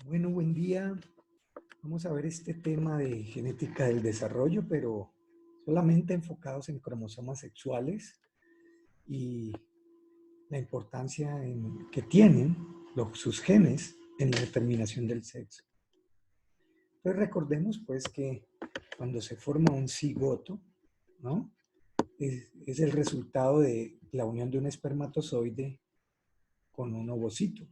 Bueno, buen día. Vamos a ver este tema de genética del desarrollo, pero solamente enfocados en cromosomas sexuales y la importancia que tienen sus genes en la determinación del sexo. Entonces recordemos pues que cuando se forma un cigoto, ¿no? Es el resultado de la unión de un espermatozoide con un ovocito.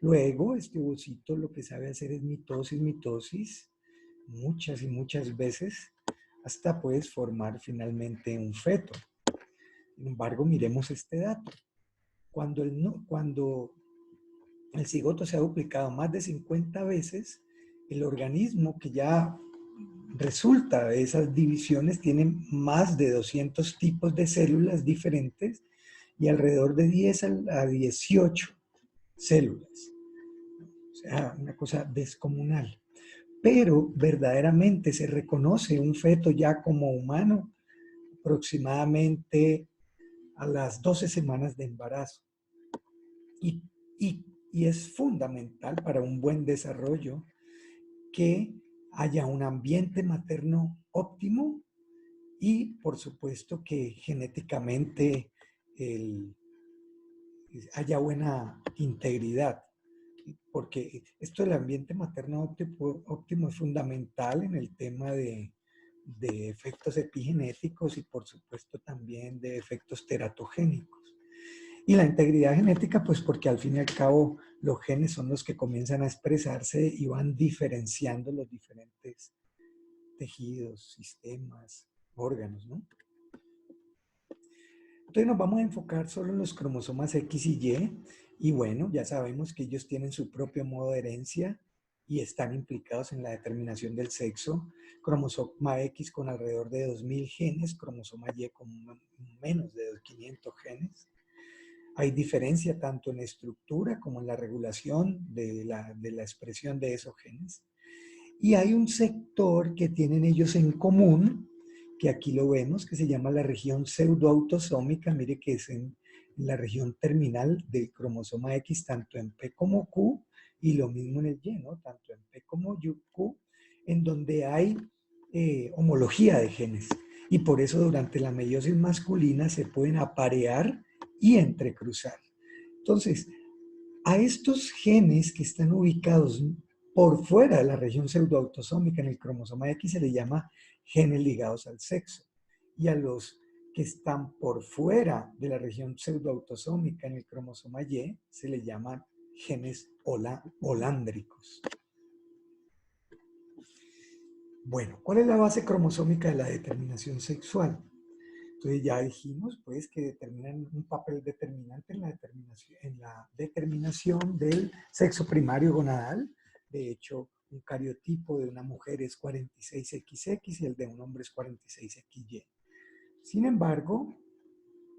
Luego, este ovocito lo que sabe hacer es mitosis, muchas y muchas veces, hasta pues formar finalmente un feto. Sin embargo, miremos este dato. Cuando el cigoto se ha duplicado más de 50 veces, el organismo que ya resulta de esas divisiones tiene más de 200 tipos de células diferentes y alrededor de 10 a 18 células. O sea, una cosa descomunal. Pero verdaderamente se reconoce un feto ya como humano aproximadamente a las 12 semanas de embarazo. Y, y es fundamental para un buen desarrollo que haya un ambiente materno óptimo y, por supuesto, que genéticamente haya buena integridad. Porque esto del ambiente materno óptimo es fundamental en el tema de efectos epigenéticos y por supuesto también de efectos teratogénicos. Y la integridad genética, pues porque al fin y al cabo los genes son los que comienzan a expresarse y van diferenciando los diferentes tejidos, sistemas, órganos, ¿no? Entonces nos vamos a enfocar solo en los cromosomas X y Y, y bueno, ya sabemos que ellos tienen su propio modo de herencia y están implicados en la determinación del sexo. Cromosoma X con alrededor de 2000 genes, cromosoma Y con menos de 500 genes. Hay diferencia tanto en estructura como en la regulación de la expresión de esos genes. Y hay un sector que tienen ellos en común, que aquí lo vemos, que se llama la región pseudoautosómica. Mire que es en la región terminal del cromosoma X, tanto en P como Q, y lo mismo en el Y, ¿no? Tanto en P como Q, en donde hay homología de genes. Y por eso durante la meiosis masculina se pueden aparear y entrecruzar. Entonces, a estos genes que están ubicados por fuera de la región pseudoautosómica en el cromosoma X se le llama genes ligados al sexo. Y a los que están por fuera de la región pseudoautosómica en el cromosoma Y se le llaman genes holándricos. Bueno, ¿cuál es la base cromosómica de la determinación sexual? Entonces ya dijimos pues que determinan un papel determinante en la determinación del sexo primario gonadal. De hecho, un cariotipo de una mujer es 46XX y el de un hombre es 46XY. Sin embargo,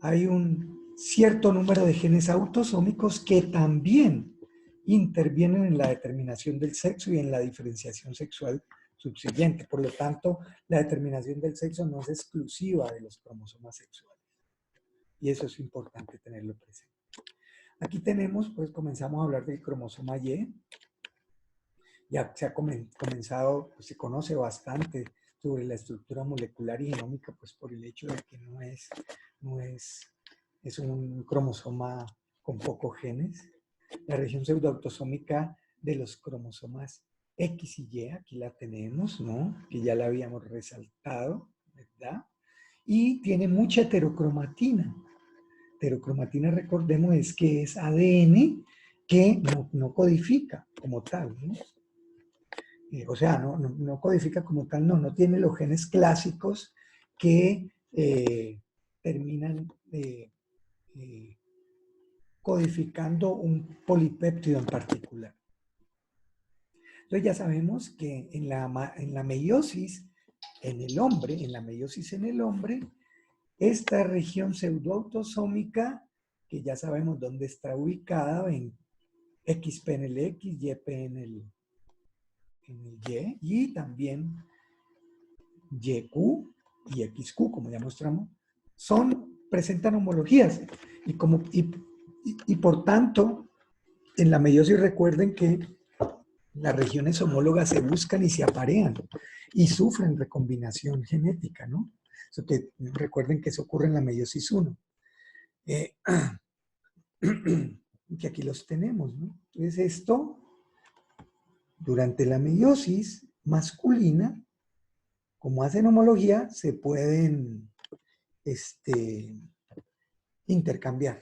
hay un cierto número de genes autosómicos que también intervienen en la determinación del sexo y en la diferenciación sexual subsiguiente. Por lo tanto, la determinación del sexo no es exclusiva de los cromosomas sexuales. Y eso es importante tenerlo presente. Aquí tenemos, pues comenzamos a hablar del cromosoma Y. Ya se ha comenzado, pues, se conoce bastante sobre la estructura molecular y genómica, pues por el hecho de que es un cromosoma con pocos genes. La región pseudoautosómica de los cromosomas X y Y, aquí la tenemos, ¿no? Que ya la habíamos resaltado, ¿verdad? Y tiene mucha heterocromatina. Heterocromatina, recordemos, es que es ADN que no codifica como tal, ¿no? O sea, no codifica como tal, no tiene los genes clásicos que terminan codificando un polipéptido en particular. Entonces ya sabemos que en la meiosis en el hombre, esta región pseudoautosómica, que ya sabemos dónde está ubicada, en XP en el X, YP en el Y, y también YQ y XQ, como ya mostramos, presentan homologías. Y por tanto, en la meiosis recuerden que Las regiones homólogas se buscan y se aparean y sufren recombinación genética, ¿no? Eso que, recuerden que eso ocurre en la meiosis 1. Que aquí los tenemos, ¿no? Entonces esto, durante la meiosis masculina, como hacen homología, se pueden intercambiar.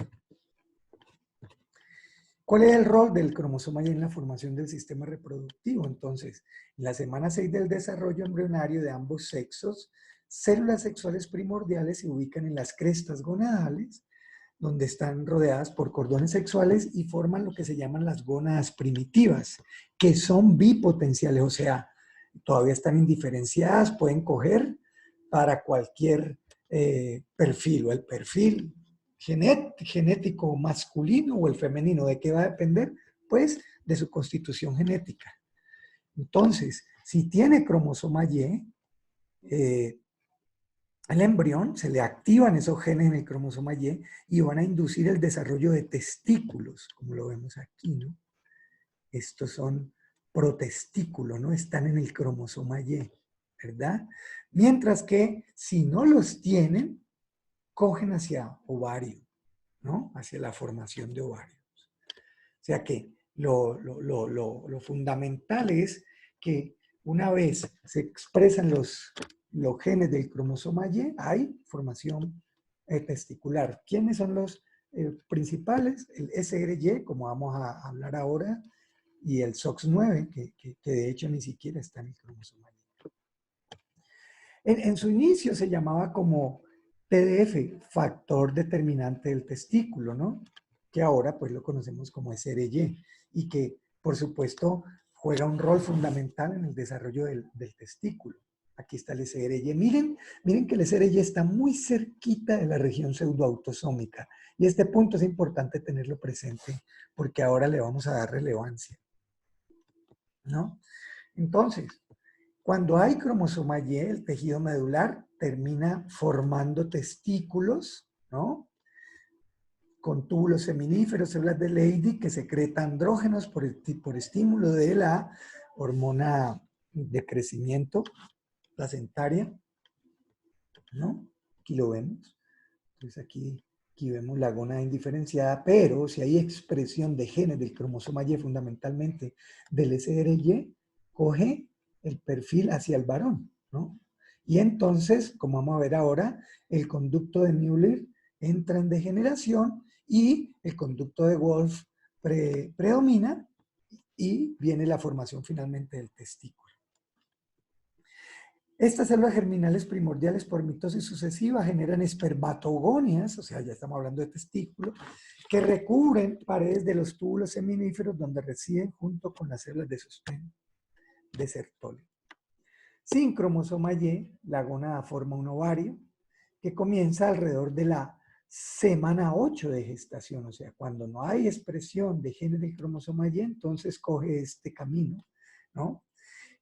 ¿Cuál es el rol del cromosoma Y en la formación del sistema reproductivo? Entonces, en la semana 6 del desarrollo embrionario de ambos sexos, células sexuales primordiales se ubican en las crestas gonadales, donde están rodeadas por cordones sexuales y forman lo que se llaman las gónadas primitivas, que son bipotenciales, o sea, todavía están indiferenciadas, pueden coger para cualquier perfil, o el perfil genético masculino o el femenino. ¿De qué va a depender? Pues de su constitución genética. Entonces, si tiene cromosoma Y, el embrión se le activan esos genes en el cromosoma y van a inducir el desarrollo de testículos, como lo vemos aquí, ¿no? Estos son protestículos, ¿no? Están en el cromosoma Y, ¿verdad? Mientras que si no los tienen, cogen hacia ovario, ¿no? Hacia la formación de ovarios. O sea que lo fundamental es que una vez se expresan los genes del cromosoma Y, hay formación testicular. ¿Quiénes son los principales? El SRY, como vamos a hablar ahora, y el SOX9, que de hecho ni siquiera está en el cromosoma Y. En su inicio se llamaba como PDF, factor determinante del testículo, ¿no? Que ahora pues lo conocemos como SRY y que por supuesto juega un rol fundamental en el desarrollo del testículo. Aquí está el SRY. Miren que el SRY está muy cerquita de la región pseudoautosómica y este punto es importante tenerlo presente porque ahora le vamos a dar relevancia, ¿no? Entonces, cuando hay cromosoma Y, el tejido medular termina formando testículos, ¿no? Con túbulos seminíferos, células de Leydig que secretan andrógenos por estímulo de la hormona de crecimiento placentaria, ¿no? Aquí lo vemos. Entonces aquí vemos la gónada indiferenciada, pero si hay expresión de genes del cromosoma Y, fundamentalmente del SRY, coge el perfil hacia el varón, ¿no? Y entonces, como vamos a ver ahora, el conducto de Müller entra en degeneración y el conducto de Wolff predomina y viene la formación finalmente del testículo. Estas células germinales primordiales por mitosis sucesiva generan espermatogonias, o sea, ya estamos hablando de testículos, que recubren paredes de los túbulos seminíferos donde residen junto con las células de sostén de Sertoli. Sin cromosoma Y, la gónada forma un ovario que comienza alrededor de la semana 8 de gestación, o sea, cuando no hay expresión de genes del cromosoma Y, entonces coge este camino, ¿no?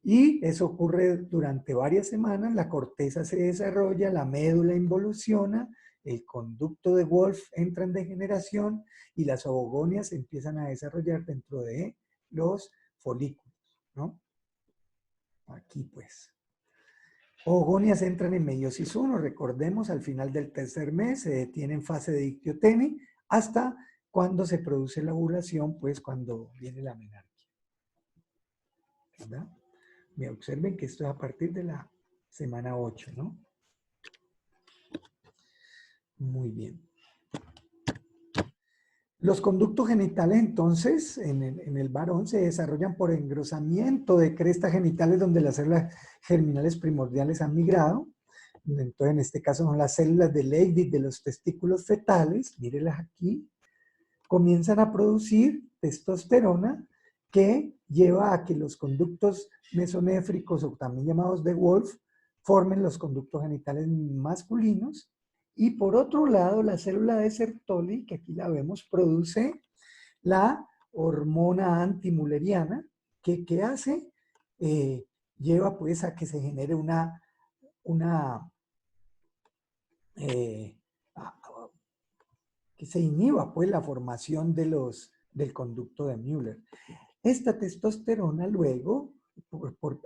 Y eso ocurre durante varias semanas, la corteza se desarrolla, la médula involuciona, el conducto de Wolff entra en degeneración y las oogonias se empiezan a desarrollar dentro de los folículos, ¿no? Aquí pues. Oogonias entran en meiosis 1, recordemos, al final del tercer mes se detiene en fase de ictiotene hasta cuando se produce la ovulación, pues cuando viene la menarquia. ¿Verdad? Me observen que esto es a partir de la semana 8, ¿no? Muy bien. Los conductos genitales, entonces, en el varón se desarrollan por engrosamiento de crestas genitales donde las células germinales primordiales han migrado. Entonces, en este caso son las células de Leydig de los testículos fetales, mírenlas aquí, comienzan a producir testosterona que lleva a que los conductos mesonéfricos, o también llamados de Wolff, formen los conductos genitales masculinos. Y por otro lado, la célula de Sertoli, que aquí la vemos, produce la hormona antimuleriana, que ¿qué hace? Lleva pues a que se genere eh, que se inhiba pues la formación del conducto de Müller. Esta testosterona luego,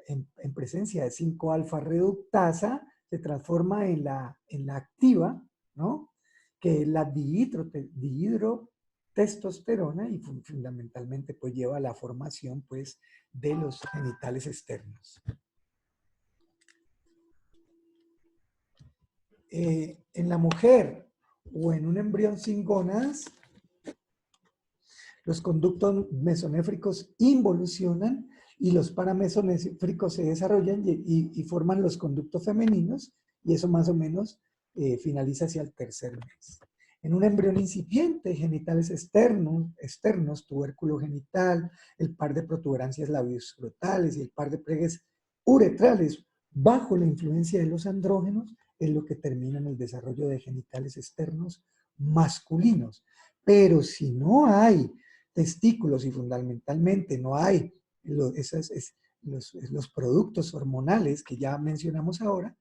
en presencia de 5-alfa reductasa, se transforma en la activa, ¿no? Que es la dihidrotestosterona y fundamentalmente pues lleva a la formación pues de los genitales externos. En la mujer o en un embrión sin gónadas, los conductos mesonéfricos involucionan y los paramesonéfricos se desarrollan y forman los conductos femeninos, y eso más o menos finaliza hacia el tercer mes. En un embrión incipiente, genitales externos, tubérculo genital, el par de protuberancias labioescrotales y el par de pliegues uretrales bajo la influencia de los andrógenos es lo que termina en el desarrollo de genitales externos masculinos. Pero si no hay testículos y fundamentalmente no hay los productos hormonales que ya mencionamos ahora,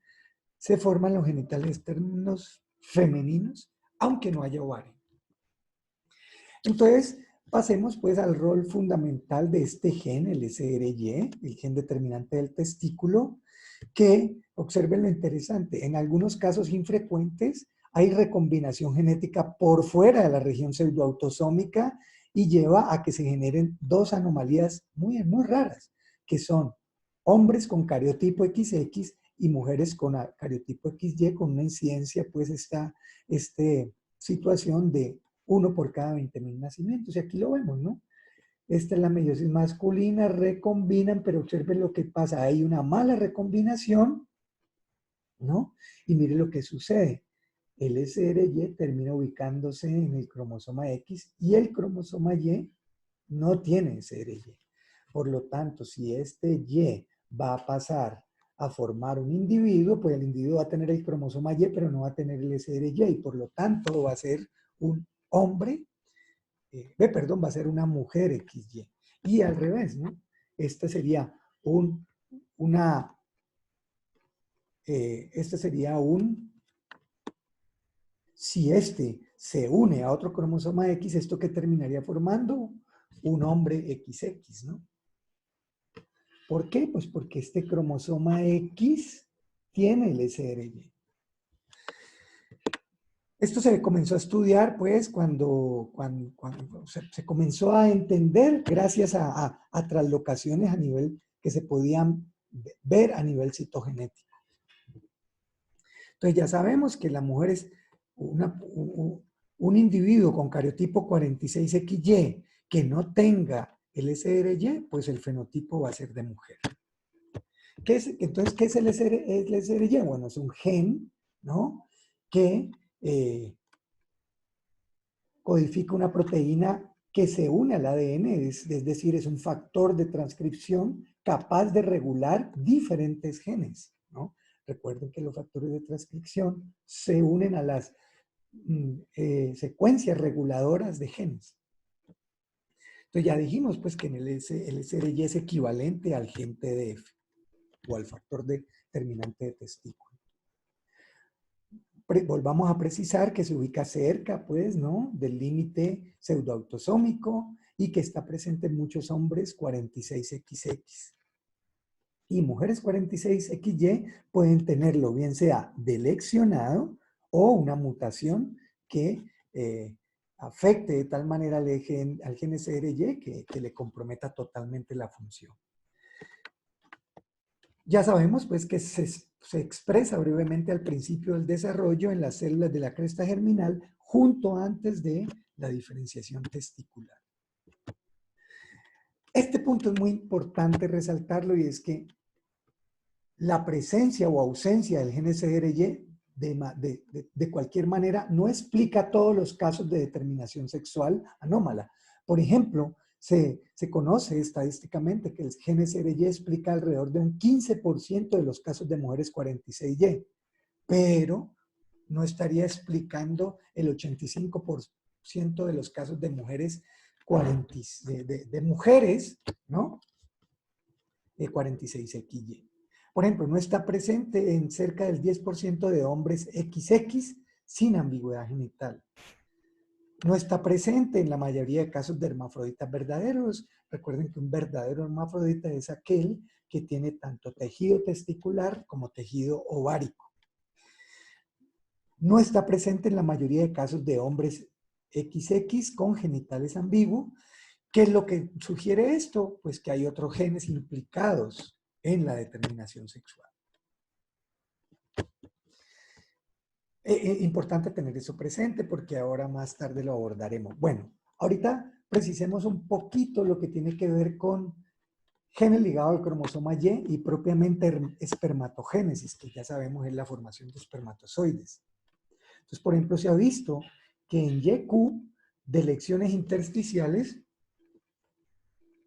se forman los genitales externos femeninos, aunque no haya ovario. Entonces, pasemos pues al rol fundamental de este gen, el SRY, el gen determinante del testículo, que, observen lo interesante, en algunos casos infrecuentes hay recombinación genética por fuera de la región pseudoautosómica y lleva a que se generen dos anomalías muy, muy raras, que son hombres con cariotipo XX y mujeres con cariotipo XY, con una incidencia, pues, esta situación de 1 por cada 20.000 nacimientos. Y aquí lo vemos, ¿no? Esta es la meiosis masculina, recombinan, pero observen lo que pasa. Hay una mala recombinación, ¿no? Y mire lo que sucede. El SRY termina ubicándose en el cromosoma X y el cromosoma Y no tiene SRY. Por lo tanto, si este Y va a pasar a formar un individuo, pues el individuo va a tener el cromosoma Y, pero no va a tener el SRY, y por lo tanto va a ser un hombre, va a ser una mujer XY. Y al revés, ¿no? Este sería si este se une a otro cromosoma X, ¿esto qué terminaría formando? Un hombre XX, ¿no? ¿Por qué? Pues porque este cromosoma X tiene el SRY. Esto se comenzó a estudiar, pues, cuando se comenzó a entender gracias a traslocaciones a nivel que se podían ver a nivel citogenético. Entonces ya sabemos que la mujer es un individuo con cariotipo 46XY que no tenga el SRY, pues el fenotipo va a ser de mujer. Entonces, ¿qué es el SRY? Bueno, es un gen, ¿no? Que codifica una proteína que se une al ADN, es decir, es un factor de transcripción capaz de regular diferentes genes, ¿no? Recuerden que los factores de transcripción se unen a las secuencias reguladoras de genes. Entonces ya dijimos pues que el SRY es equivalente al gen TDF o al factor determinante de testículo. Volvamos a precisar que se ubica cerca, pues, ¿no?, del límite pseudoautosómico y que está presente en muchos hombres 46XX. Y mujeres 46XY pueden tenerlo bien sea deleccionado o una mutación que afecte de tal manera al gen SRY que le comprometa totalmente la función. Ya sabemos pues que se expresa brevemente al principio del desarrollo en las células de la cresta germinal junto antes de la diferenciación testicular. Este punto es muy importante resaltarlo, y es que la presencia o ausencia del gen SRY de cualquier manera no explica todos los casos de determinación sexual anómala. Por ejemplo, se conoce estadísticamente que el gen SRY explica alrededor de un 15% de los casos de mujeres 46Y, pero no estaría explicando el 85% de los casos de mujeres ¿no?, de 46XY. Por ejemplo, no está presente en cerca del 10% de hombres XX sin ambigüedad genital. No está presente en la mayoría de casos de hermafroditas verdaderos. Recuerden que un verdadero hermafrodita es aquel que tiene tanto tejido testicular como tejido ovárico. No está presente en la mayoría de casos de hombres XX con genitales ambiguos. ¿Qué es lo que sugiere esto? Pues que hay otros genes implicados en la determinación sexual. Importante tener eso presente porque ahora más tarde lo abordaremos. Bueno, ahorita precisemos un poquito lo que tiene que ver con genes ligados al cromosoma Y y propiamente espermatogénesis, que ya sabemos es la formación de espermatozoides. Entonces, por ejemplo, se ha visto que en YQ de lecciones intersticiales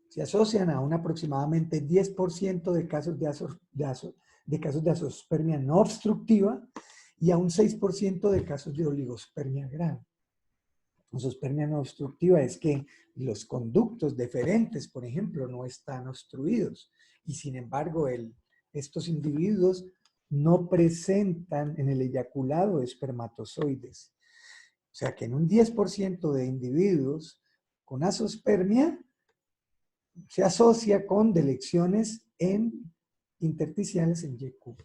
se asocian a un aproximadamente 10% de casos de casos de azoospermia no obstructiva y a un 6% de casos de oligospermia grave. Azoospermia no obstructiva es que los conductos deferentes, por ejemplo, no están obstruidos y sin embargo estos individuos no presentan en el eyaculado espermatozoides. O sea que en un 10% de individuos con azoospermia se asocia con delecciones intersticiales en YQ.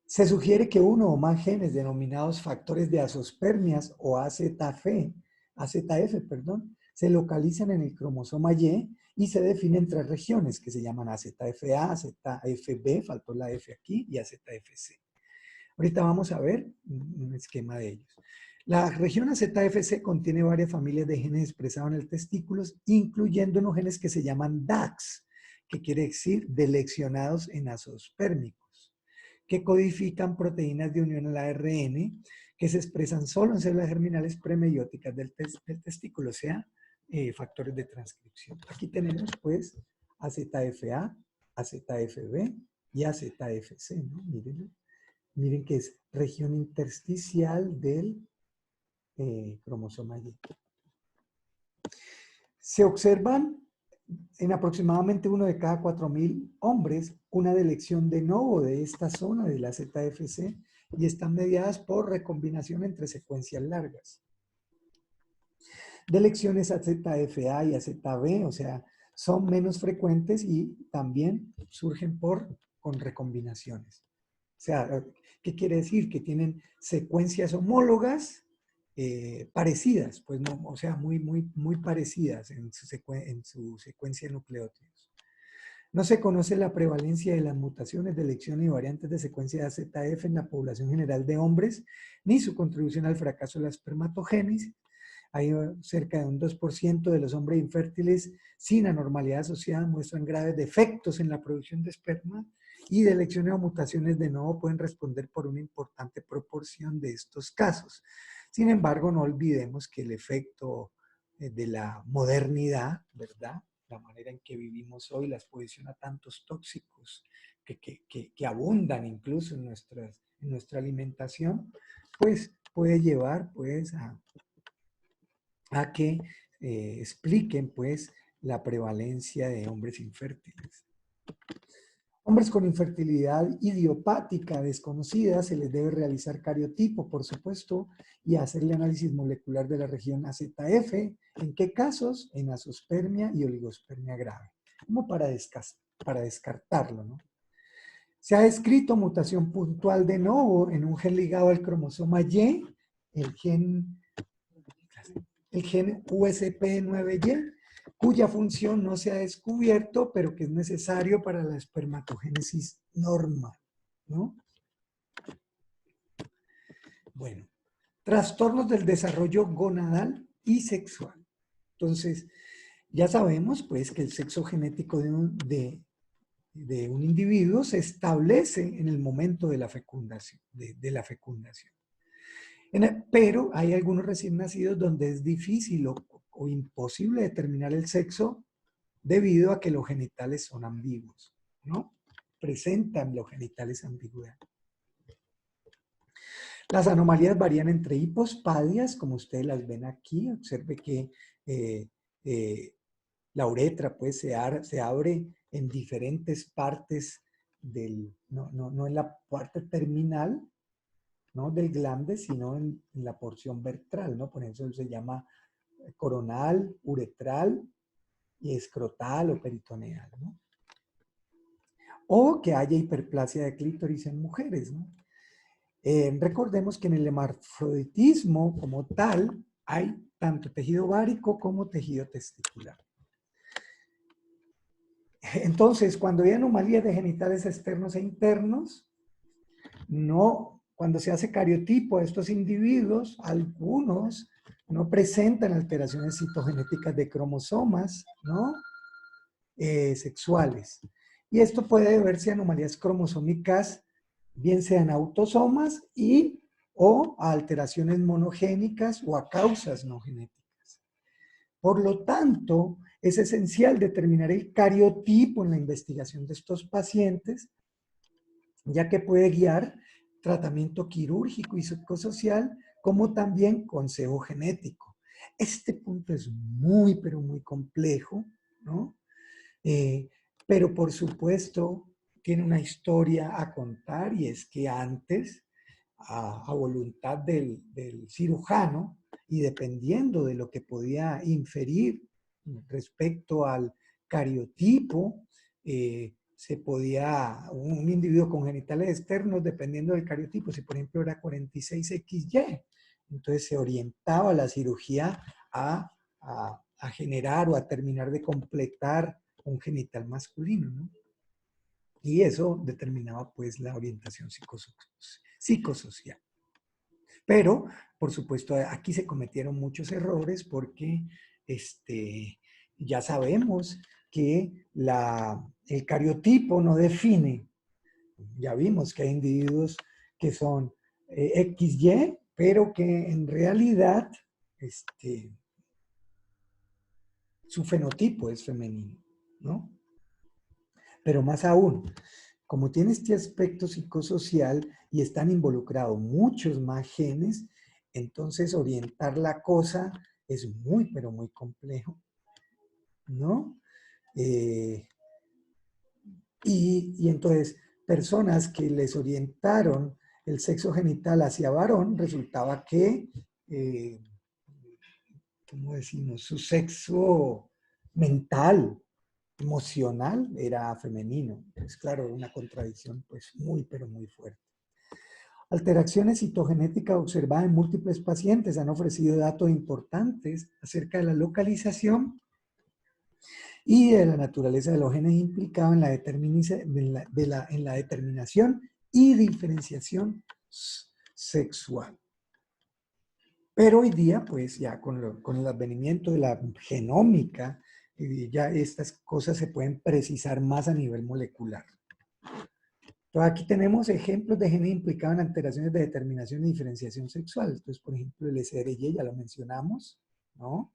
Se sugiere que uno o más genes denominados factores de azoospermias o AZF, se localizan en el cromosoma Y se definen 3 regiones que se llaman AZFA, AZFB, faltó la F aquí, y AZFC. Ahorita vamos a ver un esquema de ellos. La región AZFC contiene varias familias de genes expresados en el testículo, incluyendo unos genes que se llaman DAX, que quiere decir deleccionados en azoospermicos, que codifican proteínas de unión al ARN que se expresan solo en células germinales premeióticas del testículo, o sea, factores de transcripción. Aquí tenemos pues AZFA, AZFB y AZFC, ¿no? Miren que es región intersticial del cromosoma Y. Se observan en aproximadamente uno de cada 4.000 hombres una delección de novo de esta zona de la ZFC y están mediadas por recombinación entre secuencias largas. Delecciones a ZFA y a ZB, o sea, son menos frecuentes y también surgen con recombinaciones. O sea, ¿qué quiere decir? Que tienen secuencias homólogas parecidas, pues no, o sea, muy parecidas en su secuencia de nucleótidos. No se conoce la prevalencia de las mutaciones, delecciones y variantes de secuencia de AZF en la población general de hombres, ni su contribución al fracaso de la espermatogénesis. Hay cerca de un 2% de los hombres infértiles sin anormalidad asociada muestran graves defectos en la producción de esperma y delecciones o mutaciones de nuevo pueden responder por una importante proporción de estos casos. Sin embargo, no olvidemos que el efecto de la modernidad, ¿verdad? La manera en que vivimos hoy, la exposición a tantos tóxicos que abundan incluso en nuestra alimentación, pues puede llevar pues a que expliquen pues la prevalencia de hombres infértiles. Hombres con infertilidad idiopática desconocida se les debe realizar cariotipo, por supuesto, y hacerle análisis molecular de la región AZF. ¿En qué casos? En azoospermia y oligospermia grave, como para descartarlo, ¿no? Se ha descrito mutación puntual de novo en un gen ligado al cromosoma Y, el gen USP9Y, cuya función no se ha descubierto, pero que es necesario para la espermatogénesis normal, ¿no? Bueno, trastornos del desarrollo gonadal y sexual. Entonces, ya sabemos pues que el sexo genético de un individuo se establece en el momento de la fecundación, pero hay algunos recién nacidos donde es difícil o imposible determinar el sexo debido a que los genitales son ambiguos, ¿no? Presentan los genitales ambigüedad. Las anomalías varían entre hipospadias, como ustedes las ven aquí. Observe que la uretra pues, se abre en diferentes partes no en la parte terminal, ¿no? Del glande, sino en la porción ventral, ¿no? Por eso se llama coronal, uretral y escrotal o peritoneal, ¿no? O que haya hiperplasia de clítoris en mujeres, ¿no? Recordemos que en el hermafroditismo como tal hay tanto tejido ovárico como tejido testicular. Entonces, cuando hay anomalías de genitales externos e internos, no, cuando se hace cariotipo a estos individuos, algunos no presentan alteraciones citogenéticas de cromosomas, ¿no? Sexuales. Y esto puede deberse a anomalías cromosómicas, bien sean autosomas y o a alteraciones monogénicas o a causas no genéticas. Por lo tanto, es esencial determinar el cariotipo en la investigación de estos pacientes, ya que puede guiar tratamiento quirúrgico y psicosocial, como también consejo genético. Este punto es muy, pero muy complejo, ¿no? Eh, pero por supuesto tiene una historia a contar, y es que antes, a voluntad del cirujano, y dependiendo de lo que podía inferir respecto al cariotipo, se podía, un individuo con genitales externos, dependiendo del cariotipo, si por ejemplo era 46XY, entonces se orientaba la cirugía a generar o a terminar de completar un genital masculino, ¿no? Y eso determinaba pues la orientación psicosocial. Pero, por supuesto, aquí se cometieron muchos errores porque ya sabemos que el cariotipo no define. Ya vimos que hay individuos que son XY, pero que en realidad su fenotipo es femenino, ¿no? Pero más aún, como tiene este aspecto psicosocial y están involucrados muchos más genes, entonces orientar la cosa es muy, pero muy complejo, ¿no? Y entonces, personas que les orientaron el sexo genital hacia varón, resultaba que, ¿cómo decimos? Su sexo mental, emocional, era femenino. Pues claro, una contradicción pues muy, pero muy fuerte. Alteraciones citogenéticas observadas en múltiples pacientes han ofrecido datos importantes acerca de la localización y de la naturaleza de los genes implicados en la determinación y diferenciación sexual. Pero hoy día, pues ya con el advenimiento de la genómica, ya estas cosas se pueden precisar más a nivel molecular. Entonces aquí tenemos ejemplos de genes implicados en alteraciones de determinación y diferenciación sexual. Entonces, por ejemplo, el SRY, ya lo mencionamos, ¿no?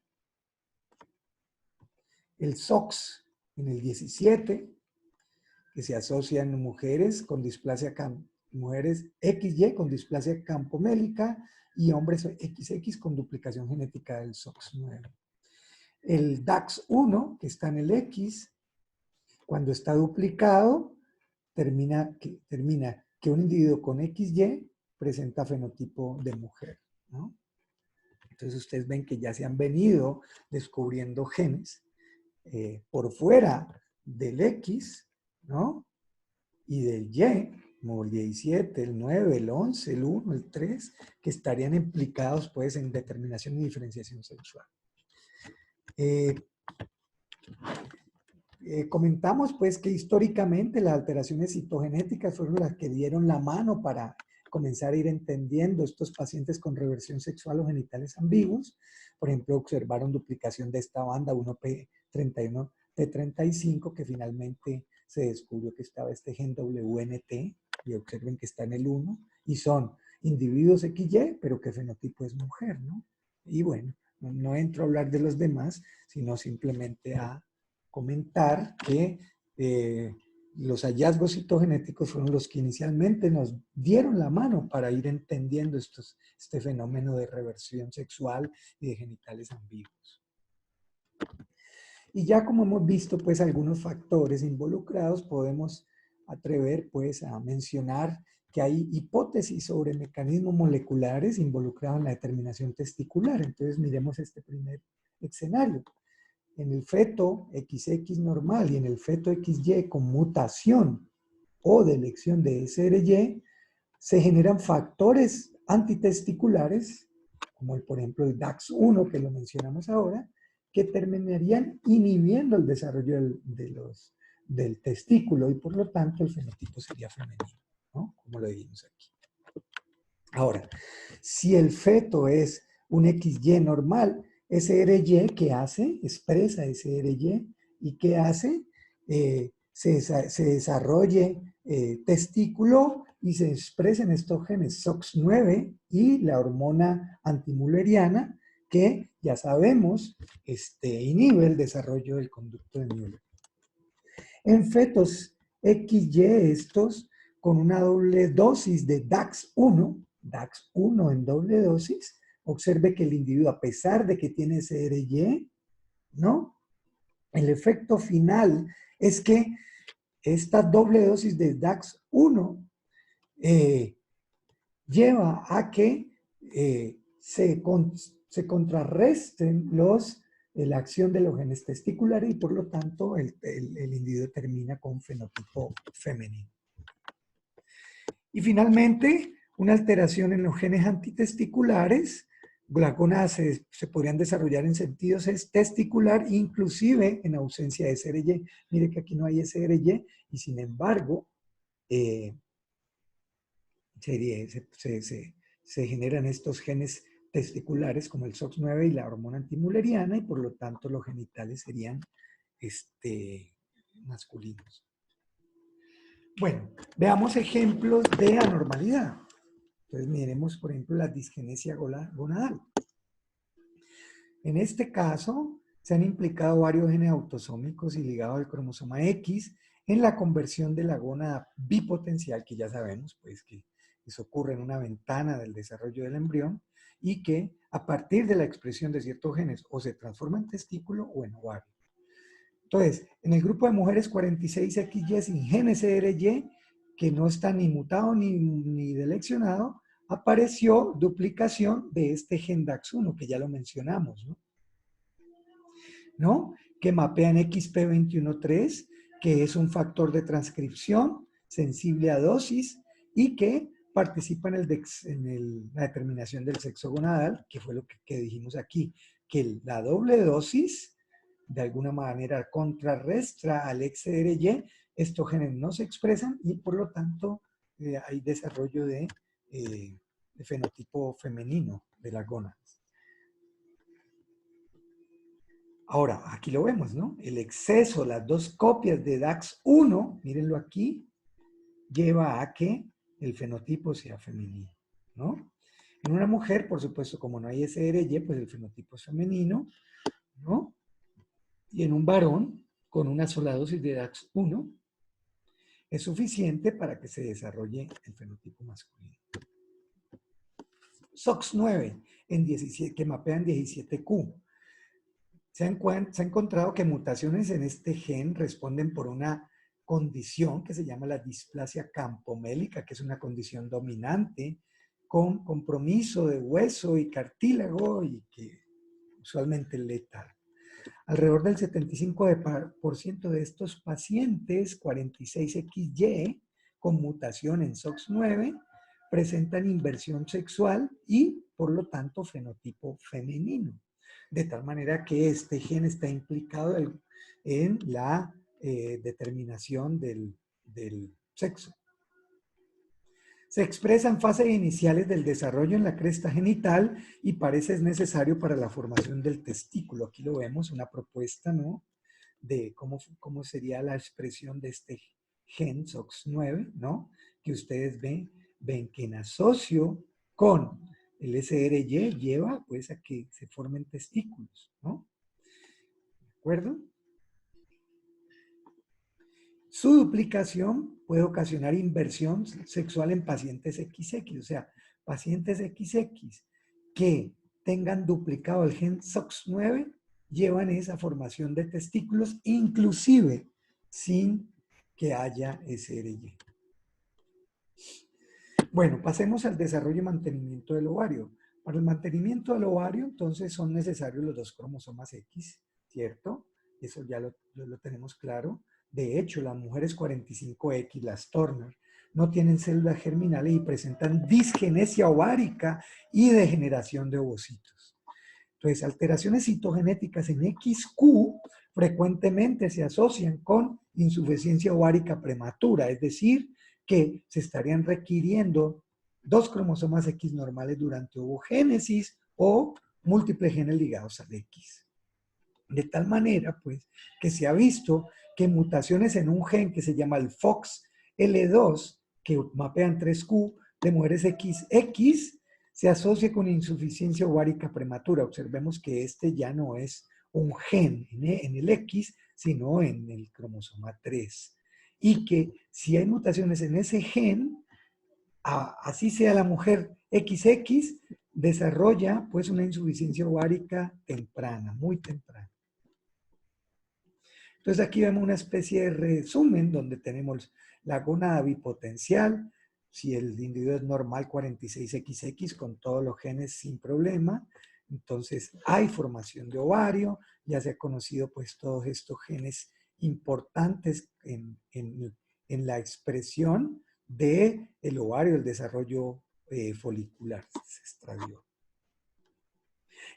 El SOX en el 17, que se asocia en mujeres con displasia, mujeres XY con displasia campomélica y hombres XX con duplicación genética del SOX9. El DAX1, que está en el X, cuando está duplicado, termina que un individuo con XY presenta fenotipo de mujer, ¿no? Entonces ustedes ven que ya se han venido descubriendo genes por fuera del X, ¿no? Y del Y, como el 17, el 9, el 11, el 1, el 3, que estarían implicados pues en determinación y diferenciación sexual. Comentamos pues que históricamente las alteraciones citogenéticas fueron las que dieron la mano para comenzar a ir entendiendo estos pacientes con reversión sexual o genitales ambiguos. Por ejemplo, observaron duplicación de esta banda 1P31T35, que finalmente se descubrió que estaba este gen WNT, y observen que está en el 1, y son individuos XY, pero que fenotipo es mujer, ¿no? Y bueno, no entro a hablar de los demás, sino simplemente a comentar que los hallazgos citogenéticos fueron los que inicialmente nos dieron la mano para ir entendiendo este fenómeno de reversión sexual y de genitales ambiguos. Y ya como hemos visto pues algunos factores involucrados, podemos atrever pues a mencionar que hay hipótesis sobre mecanismos moleculares involucrados en la determinación testicular. Entonces miremos este primer escenario. En el feto XX normal y en el feto XY con mutación o de elección de SRY, se generan factores antitesticulares, como por ejemplo el DAX1 que lo mencionamos ahora, que terminarían inhibiendo el desarrollo del testículo y por lo tanto el fenotipo sería femenino, ¿no? Como lo dijimos aquí. Ahora, si el feto es un XY normal, SRY, ¿qué hace? Expresa SRY. ¿Y qué hace? Se desarrolle testículo y se expresen estos genes SOX9 y la hormona antimulleriana, que ya sabemos inhibe el desarrollo del conducto de Müller. En fetos XY estos, con una doble dosis de DAX1 en doble dosis, observe que el individuo, a pesar de que tiene SRY, ¿no? El efecto final es que esta doble dosis de DAX1 lleva a que se contrarresten la acción de los genes testiculares y por lo tanto el individuo termina con fenotipo femenino. Y finalmente, una alteración en los genes antitesticulares. Las gónadas se podrían desarrollar en sentido testicular, inclusive en ausencia de SRY. Mire que aquí no hay SRY y sin embargo se generan estos genes testiculares como el SOX9 y la hormona antimulleriana y por lo tanto los genitales serían masculinos. Bueno, veamos ejemplos de anormalidad. Entonces miremos, por ejemplo, la disgenesia gonadal. En este caso, se han implicado varios genes autosómicos y ligados al cromosoma X en la conversión de la gónada bipotencial, que ya sabemos, pues, que eso ocurre en una ventana del desarrollo del embrión y que a partir de la expresión de ciertos genes o se transforma en testículo o en ovario. Entonces, en el grupo de mujeres 46XY sin gen SRY, que no está ni mutado ni deleccionado, apareció duplicación de este gen DAX1, que ya lo mencionamos, ¿no? Que mapean XP213, que es un factor de transcripción sensible a dosis y que participa en la determinación del sexo gonadal, que fue lo que dijimos aquí, que la doble dosis de alguna manera contrarrestra al XRY, estos genes no se expresan y por lo tanto hay desarrollo de fenotipo femenino de las gónadas. Ahora, aquí lo vemos, ¿no? El exceso, las dos copias de DAX1, mírenlo aquí, lleva a que el fenotipo sea femenino, ¿no? En una mujer, por supuesto, como no hay SRY, pues el fenotipo es femenino, ¿no? Y en un varón, con una sola dosis de DAX1, es suficiente para que se desarrolle el fenotipo masculino. SOX9, que mapean 17Q. Se ha encontrado que mutaciones en este gen responden por una condición que se llama la displasia campomélica, que es una condición dominante con compromiso de hueso y cartílago y que usualmente es letal. Alrededor del 75% de estos pacientes, 46XY, con mutación en SOX9, presentan inversión sexual y, por lo tanto, fenotipo femenino. De tal manera que este gen está implicado en la determinación del sexo. Se expresa en fases iniciales del desarrollo en la cresta genital y parece necesario para la formación del testículo. Aquí lo vemos, una propuesta, ¿no? De cómo sería la expresión de este gen SOX9, ¿no? Que ustedes ven que en asocio con el SRY lleva pues a que se formen testículos, ¿no? ¿De acuerdo? Su duplicación puede ocasionar inversión sexual en pacientes XX, o sea, pacientes XX que tengan duplicado el gen SOX9 llevan esa formación de testículos, inclusive sin que haya SRY. Bueno, pasemos al desarrollo y mantenimiento del ovario. Para el mantenimiento del ovario, entonces, son necesarios los dos cromosomas X, ¿cierto? Eso ya lo tenemos claro. De hecho, las mujeres 45X, las Turner, no tienen células germinales y presentan disgenesia ovárica y degeneración de ovocitos. Entonces, alteraciones citogenéticas en XQ frecuentemente se asocian con insuficiencia ovárica prematura, es decir, que se estarían requiriendo dos cromosomas X normales durante ovogénesis o múltiples genes ligados al X. De tal manera, pues, que se ha visto que mutaciones en un gen que se llama el FOXL2, que mapean 3Q de mujeres XX, se asocia con insuficiencia ovárica prematura. Observemos que este ya no es un gen en el X, sino en el cromosoma 3. Y que si hay mutaciones en ese gen, así sea la mujer XX, desarrolla pues una insuficiencia ovárica temprana, muy temprana. Entonces aquí vemos una especie de resumen donde tenemos la gónada bipotencial, si el individuo es normal 46XX con todos los genes sin problema, entonces hay formación de ovario, ya se ha conocido pues todos estos genes importantes en la expresión del ovario, el desarrollo folicular, se extravió.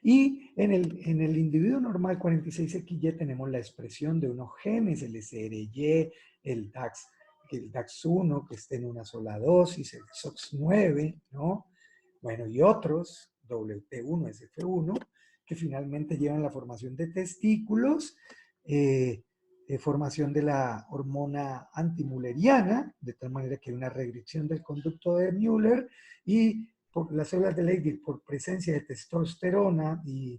Y en el individuo normal 46XY tenemos la expresión de unos genes, el SRY, el DAX1, que está en una sola dosis, el SOX9, ¿no? Bueno, y otros, WT1, SF1, que finalmente llevan la formación de testículos, formación de la hormona antimülleriana, de tal manera que hay una regresión del conducto de Müller, y por las células de Leydig por presencia de testosterona y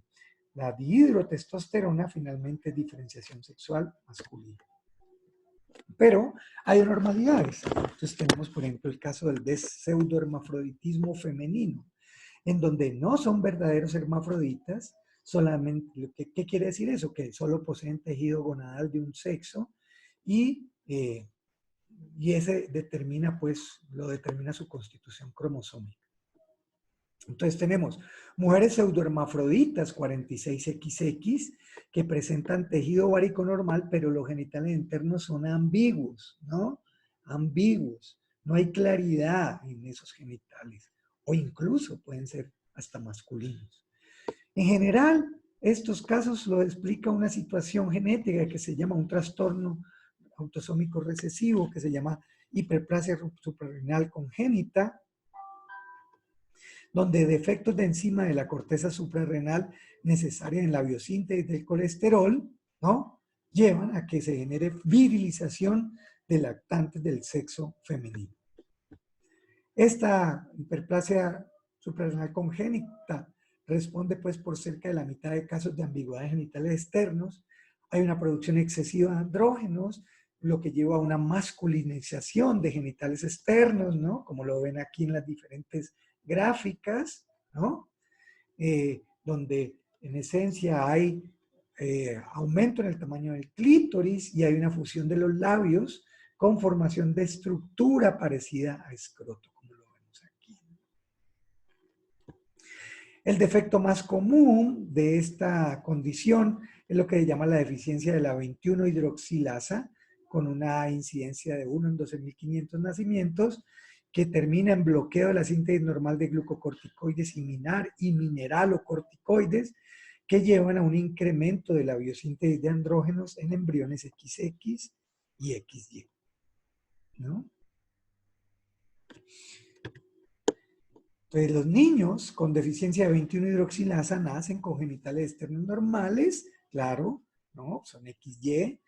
la dihidrotestosterona, finalmente diferenciación sexual masculina. Pero hay anormalidades. Entonces tenemos, por ejemplo, el caso del pseudohermafroditismo femenino, en donde no son verdaderos hermafroditas, solamente, ¿qué quiere decir eso? Que solo poseen tejido gonadal de un sexo y ese determina, pues, lo determina su constitución cromosómica. Entonces tenemos mujeres pseudohermafroditas 46XX que presentan tejido ovárico normal, pero los genitales internos son ambiguos, ¿no? Ambiguos. No hay claridad en esos genitales. O incluso pueden ser hasta masculinos. En general, estos casos lo explica una situación genética que se llama un trastorno autosómico recesivo, que se llama hiperplasia suprarrenal congénita, donde defectos de enzima de la corteza suprarrenal necesaria en la biosíntesis del colesterol, ¿no?, llevan a que se genere virilización de lactantes del sexo femenino. Esta hiperplasia suprarrenal congénita responde pues por cerca de la mitad de casos de ambigüedad genitales externos. Hay una producción excesiva de andrógenos, lo que lleva a una masculinización de genitales externos, ¿no?, como lo ven aquí en las diferentes gráficas, ¿no? Donde en esencia hay aumento en el tamaño del clítoris y hay una fusión de los labios con formación de estructura parecida a escroto, como lo vemos aquí. El defecto más común de esta condición es lo que se llama la deficiencia de la 21-hidroxilasa, con una incidencia de 1 en 12.500 nacimientos, que termina en bloqueo de la síntesis normal de glucocorticoides y mineralocorticoides, que llevan a un incremento de la biosíntesis de andrógenos en embriones XX y XY, ¿no? Entonces, los niños con deficiencia de 21-hidroxilasa nacen con genitales externos normales, claro, ¿no? Son XY,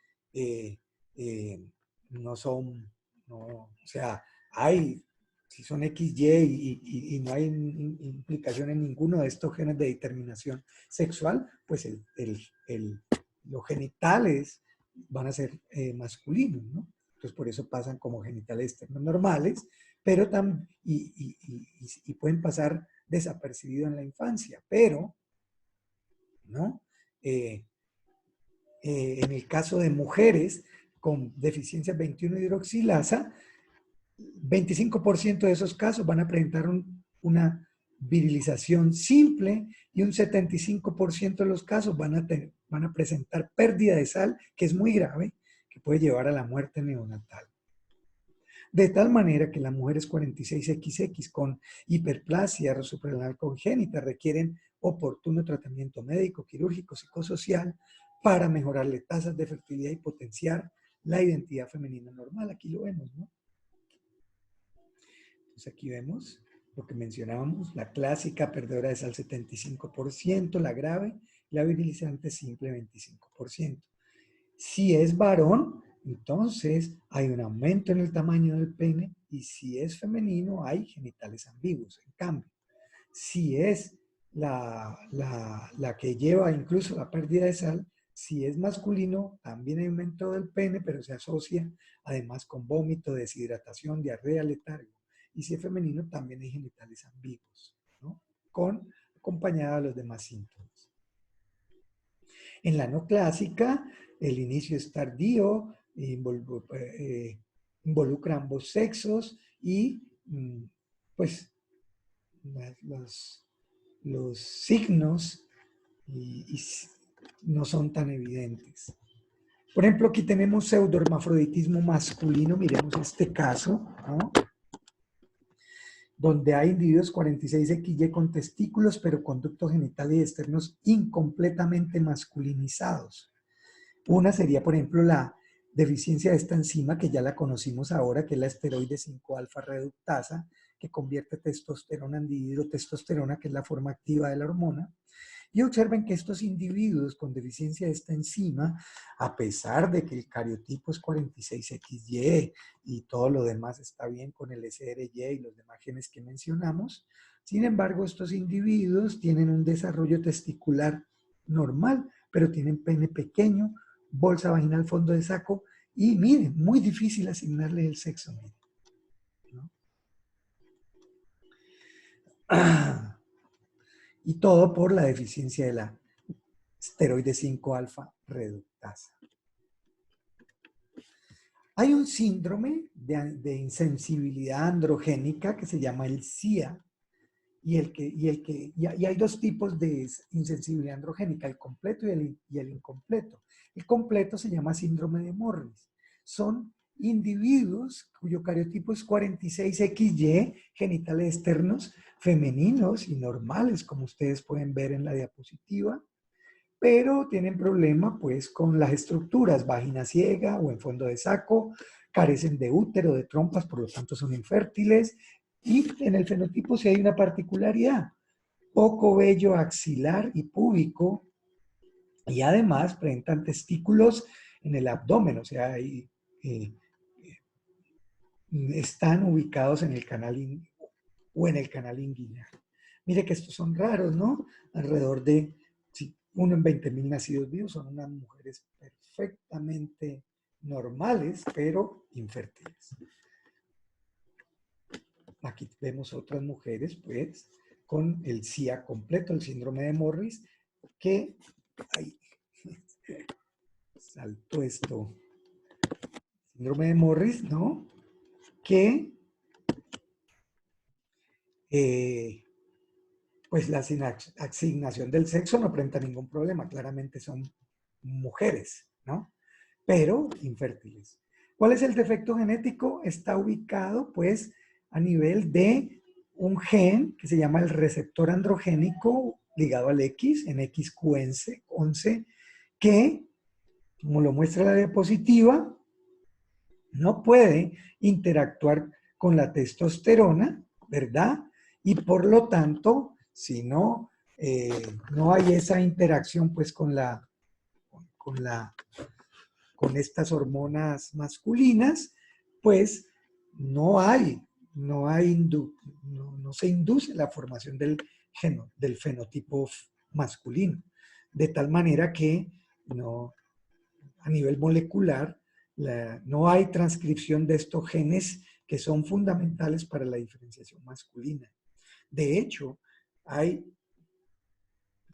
no son, no, o sea, hay, si son XY y no hay implicación en ninguno de estos genes de determinación sexual, pues los genitales van a ser masculinos, ¿no? Entonces, por eso pasan como genitales externos normales, pero también, y pueden pasar desapercibidos en la infancia, pero, ¿no? En el caso de mujeres con deficiencia 21-hidroxilasa, 25% de esos casos van a presentar una virilización simple y un 75% de los casos van a presentar pérdida de sal, que es muy grave, que puede llevar a la muerte neonatal. De tal manera que las mujeres 46XX con hiperplasia suprarrenal congénita requieren oportuno tratamiento médico, quirúrgico, psicosocial para mejorarle tasas de fertilidad y potenciar la identidad femenina normal. Aquí lo vemos, ¿no? Entonces aquí vemos lo que mencionábamos, la clásica perdedora de sal 75%, la grave, la virilizante simple 25%. Si es varón, entonces hay un aumento en el tamaño del pene y si es femenino hay genitales ambiguos. En cambio, si es la que lleva incluso la pérdida de sal, si es masculino, también hay aumento del pene, pero se asocia además con vómito, deshidratación, diarrea, letargo. Y si es femenino, también hay genitales ambiguos, ¿no? Acompañada de los demás síntomas. En la no clásica, el inicio es tardío, involucra ambos sexos y pues los signos y no son tan evidentes. Por ejemplo, aquí tenemos pseudohermafroditismo masculino, miremos este caso, ¿no? Donde hay individuos 46XY con testículos, pero conductos genitales y externos incompletamente masculinizados. Una sería, por ejemplo, la deficiencia de esta enzima, que ya la conocimos ahora, que es la esteroide 5-alfa reductasa, que convierte testosterona en dihidrotestosterona, que es la forma activa de la hormona. Y observen que estos individuos con deficiencia de esta enzima, a pesar de que el cariotipo es 46XY y todo lo demás está bien con el SRY y los demás genes que mencionamos, sin embargo, estos individuos tienen un desarrollo testicular normal, pero tienen pene pequeño, bolsa vaginal, fondo de saco, y miren, muy difícil asignarle el sexo, miren, ¿no? Y todo por la deficiencia de la esteroide 5-alfa reductasa. Hay un síndrome de insensibilidad androgénica que se llama el SIA, y hay dos tipos de insensibilidad androgénica, el completo y el incompleto. El completo se llama síndrome de Morris. Son individuos cuyo cariotipo es 46XY, genitales externos, femeninos y normales, como ustedes pueden ver en la diapositiva, pero tienen problema pues con las estructuras, vagina ciega o en fondo de saco, carecen de útero, de trompas, por lo tanto son infértiles, y en el fenotipo sí hay una particularidad, poco vello axilar y púbico, y además presentan testículos en el abdomen, o sea, están ubicados en el canal o en el canal inguinal. Mire que estos son raros, ¿no? Alrededor de 1 en 20.000 nacidos vivos son unas mujeres perfectamente normales, pero infértiles. Aquí vemos otras mujeres, pues, con el SIA completo, el síndrome de Morris, que, ay, saltó esto, síndrome de Morris, ¿no? Que, pues la asignación del sexo no presenta ningún problema, claramente son mujeres, ¿no? Pero infértiles. ¿Cuál es el defecto genético? Está ubicado, pues, a nivel de un gen que se llama el receptor androgénico ligado al X, en XQ11, que, como lo muestra la diapositiva, no puede interactuar con la testosterona, ¿verdad? Y por lo tanto, si no, no hay esa interacción, pues, con estas hormonas masculinas, pues no se induce la formación del fenotipo masculino. De tal manera que no, a nivel molecular no hay transcripción de estos genes que son fundamentales para la diferenciación masculina. De hecho, hay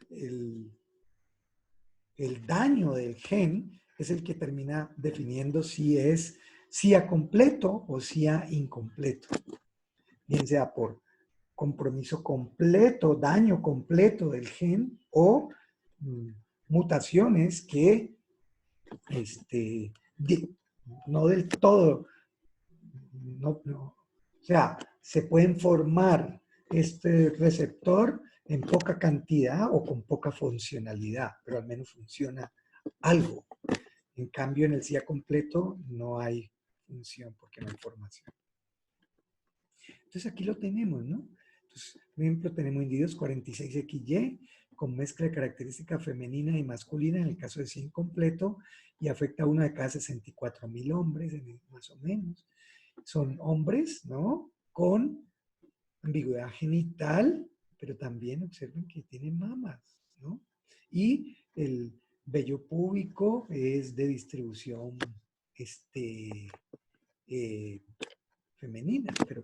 el daño del gen es el que termina definiendo si es CIA completo o CIA incompleto, bien sea por compromiso completo, daño completo del gen o mutaciones que no del todo, o sea, se pueden formar este receptor en poca cantidad o con poca funcionalidad, pero al menos funciona algo. En cambio, en el CIA completo no hay función porque no hay formación. Entonces aquí lo tenemos, ¿no? Entonces, por ejemplo, tenemos individuos 46XY con mezcla de características femenina y masculina en el caso de CIA incompleto y afecta a uno de cada 64,000 hombres, más o menos. Son hombres, ¿no? Con ambigüedad genital, pero también observen que tienen mamas, ¿no? Y el vello púbico es de distribución eh, femenina, pero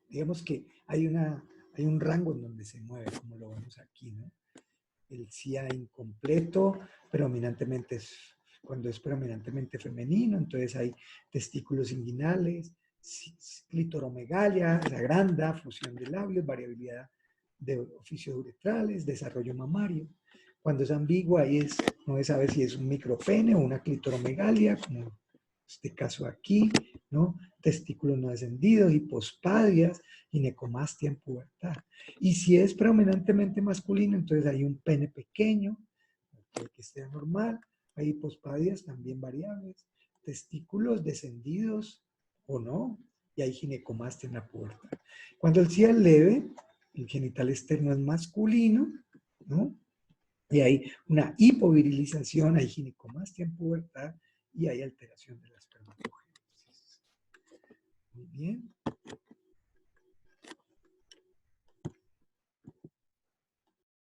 digamos que hay un rango en donde se mueve, como lo vemos aquí, ¿no? El CIA incompleto, predominantemente cuando es predominantemente femenino, entonces hay testículos inguinales, clitoromegalia, se agranda, fusión de labios, variabilidad de oficios uretrales, desarrollo mamario. Cuando es ambiguo, ahí no se sabe si es un micropene o una clitoromegalia, como este caso aquí, ¿no? Testículos no descendidos, hipospadias, ginecomastia en pubertad. Y si es predominantemente masculino, entonces hay un pene pequeño, que esté normal, hay hipospadias también variables, testículos descendidos o no, y hay ginecomastia en la pubertad. Cuando el CIA es leve, el genital externo es masculino, ¿no? Y hay una hipovirilización, hay ginecomastia en pubertad y hay alteración de la espermatogénesis. Muy bien.